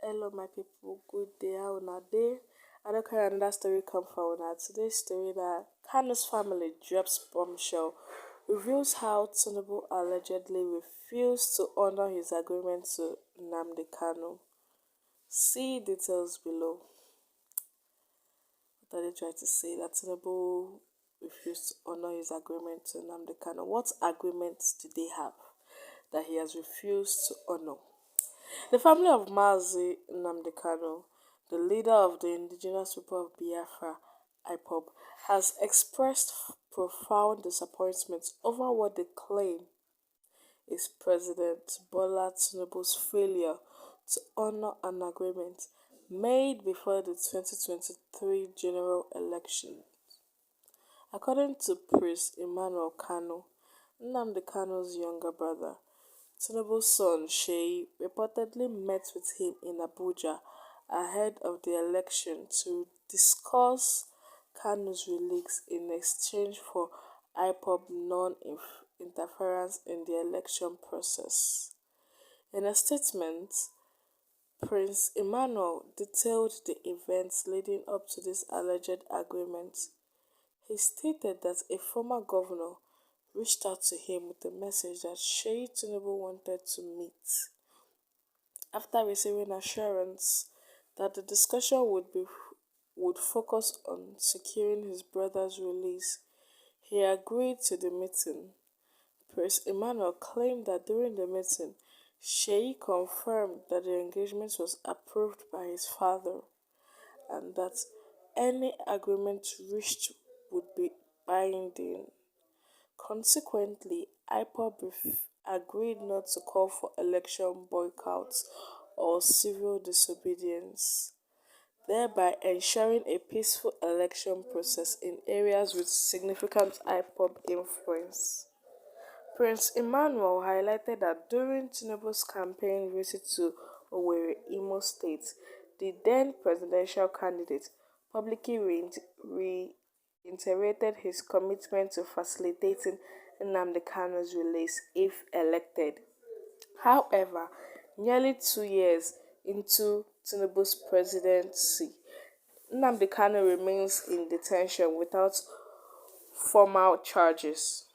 Hello my people, good day, how una day? I don't carry another story come for una. Today's story that Kanus family drops bombshell reveals how Tinubus allegedly refused to honor his agreement to Nnamdi Kanu. See details below. What are they trying to say? That Tinubus refused to honor his agreement to Nnamdi Kanu. What agreements do they have that he has refused to honor? The family of Mazi Nnamdi Kanu, the leader of the indigenous people of Biafra, IPOB, has expressed profound disappointment over what they claim is President Bola Tinubu's failure to honor an agreement made before the 2023 general election. According to Priest Emmanuel Kanu, Nnamdi Kanu's younger brother, Tinubus' son Sheyi reportedly met with him in Abuja ahead of the election to discuss Kanu's release in exchange for IPOB non-interference in the election process. In a statement, Prince Emmanuel detailed the events leading up to this alleged agreement. He stated that a former governor reached out to him with a message that Sheyi Tinubu wanted to meet. After receiving assurance that the discussion would focus on securing his brother's release, he agreed to the meeting. Prince Emmanuel claimed that during the meeting, Sheyi confirmed that the engagement was approved by his father and that any agreement reached would be binding. Consequently, IPOB agreed not to call for election boycotts or civil disobedience, thereby ensuring a peaceful election process in areas with significant IPOB influence. Prince Emmanuel highlighted that during Tinubus' campaign visit to Owerri, Imo State, the then presidential candidate publicly reiterated his commitment to facilitating Nnamdi Kanu's release if elected. However, nearly 2 years into Tinubus' presidency, Nnamdi Kanu remains in detention without formal charges,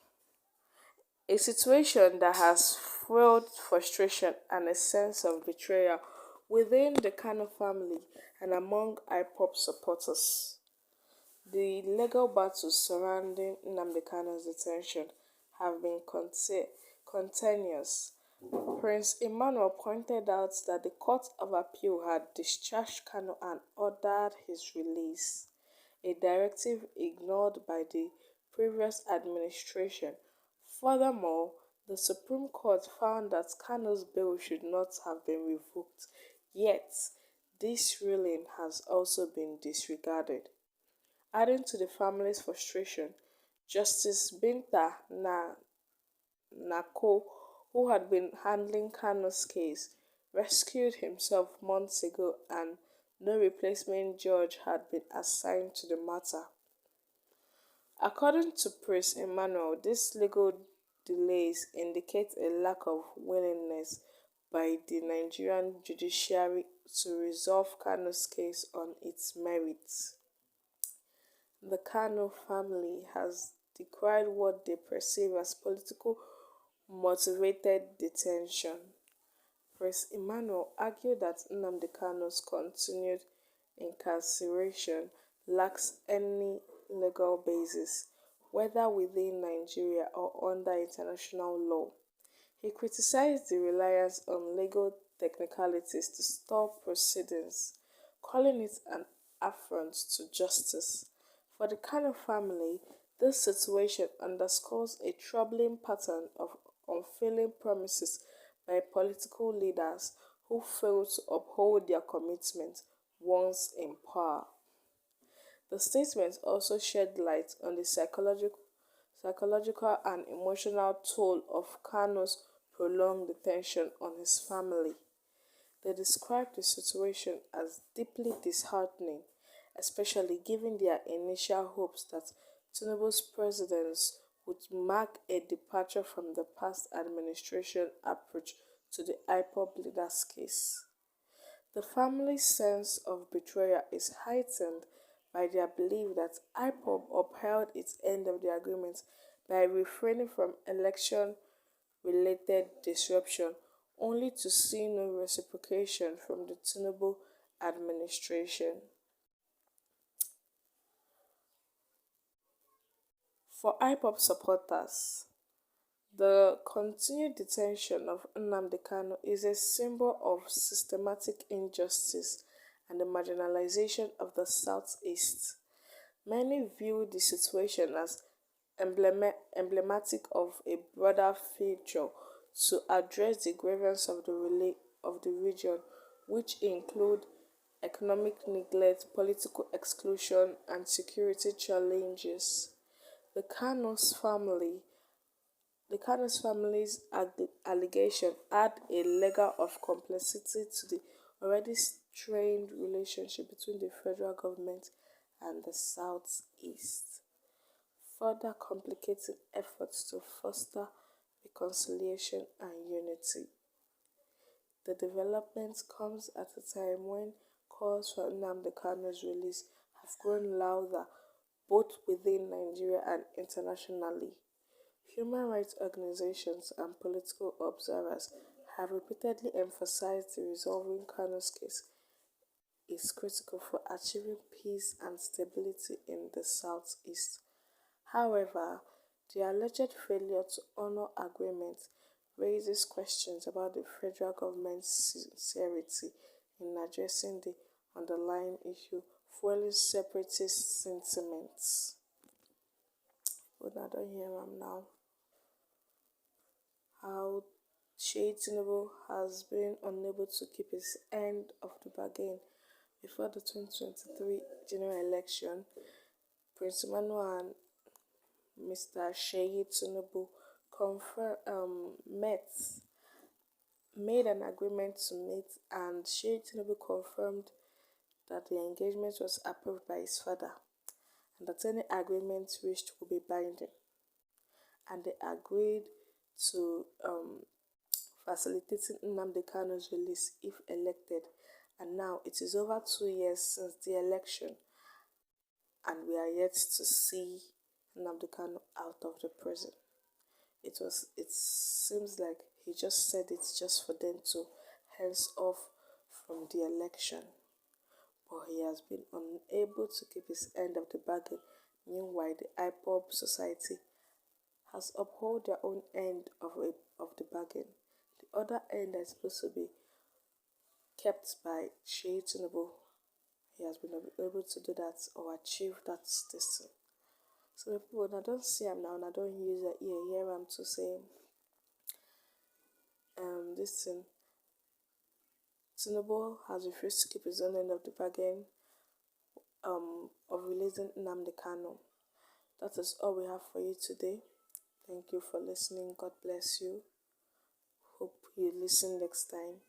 a situation that has fueled frustration and a sense of betrayal within the Kanu family and among IPOB supporters. The legal battles surrounding Nnamdi Kanu's detention have been continuous. Prince Emmanuel pointed out that the Court of Appeal had discharged Kanu and ordered his release, a directive ignored by the previous administration. Furthermore, the Supreme Court found that Kanu's bail should not have been revoked, yet this ruling has also been disregarded. Adding to the family's frustration, Justice Binta Nako, who had been handling Kanu's case, rescued himself months ago and no replacement judge had been assigned to the matter. According to Priest Emmanuel, these legal delays indicate a lack of willingness by the Nigerian judiciary to resolve Kanu's case on its merits. The Kanu family has decried what they perceive as political motivated detention. Prince Emmanuel argued that Nnamdi Kanu's continued incarceration lacks any legal basis, whether within Nigeria or under international law. He criticized the reliance on legal technicalities to stop proceedings, calling it an affront to justice. For the Kanu family, this situation underscores a troubling pattern of unfulfilled promises by political leaders who fail to uphold their commitments once in power. The statement also shed light on the psychological and emotional toll of Kanu's prolonged detention on his family. They described the situation as deeply disheartening, especially given their initial hopes that Tinubu's presidency would mark a departure from the past administration approach to the IPOB leader's case. The family's sense of betrayal is heightened by their belief that IPOB upheld its end of the agreement by refraining from election related disruption, only to see no reciprocation from the Tinubu administration. For IPOP supporters, the continued detention of Nnamdi Kanu is a symbol of systematic injustice and the marginalization of the Southeast. Many view the situation as emblematic of a broader feature to address the grievance of of the region, which include economic neglect, political exclusion, and security challenges. The Kanus family the Kanus family's allegation add a layer of complexity to the already strained relationship between the federal government and the Southeast, further complicating efforts to foster reconciliation and unity. The development comes at a time when calls for Nnamdi Kanu's release have grown louder both within Nigeria and internationally. Human rights organizations and political observers have repeatedly emphasized the resolving Kanu's case is critical for achieving peace and stability in the Southeast. However, the alleged failure to honor agreements raises questions about the federal government's sincerity in addressing the underlying issue, fueling separatist sentiments. But I don't hear him now. How Tinubu has been unable to keep his end of the bargain before the 2023 general election. Prince Emmanuel and Mr. Tinubu made an agreement to meet, and Tinubu confirmed that the engagement was approved by his father and that any agreement reached would be binding. And they agreed to facilitating Nnamdi Kanu's release if elected. And now it is over 2 years since the election, and we are yet to see Nnamdi Kanu out of the prison. It seems like he just said it just for them to hands off from the election. But he has been unable to keep his end of the bargain. Meanwhile, the IPOB society has upheld their own end of the bargain. The other end that is supposed to be kept by Tinubu, he has been able to do that or achieve that distance. So people, when I don't see him now, and I don't use the ear, hear him to say, this thing, Tinubu has refused to keep his own end of the bargain of releasing Nnamdi Kanu. That is all we have for you today. Thank you for listening. God bless you. Hope you listen next time.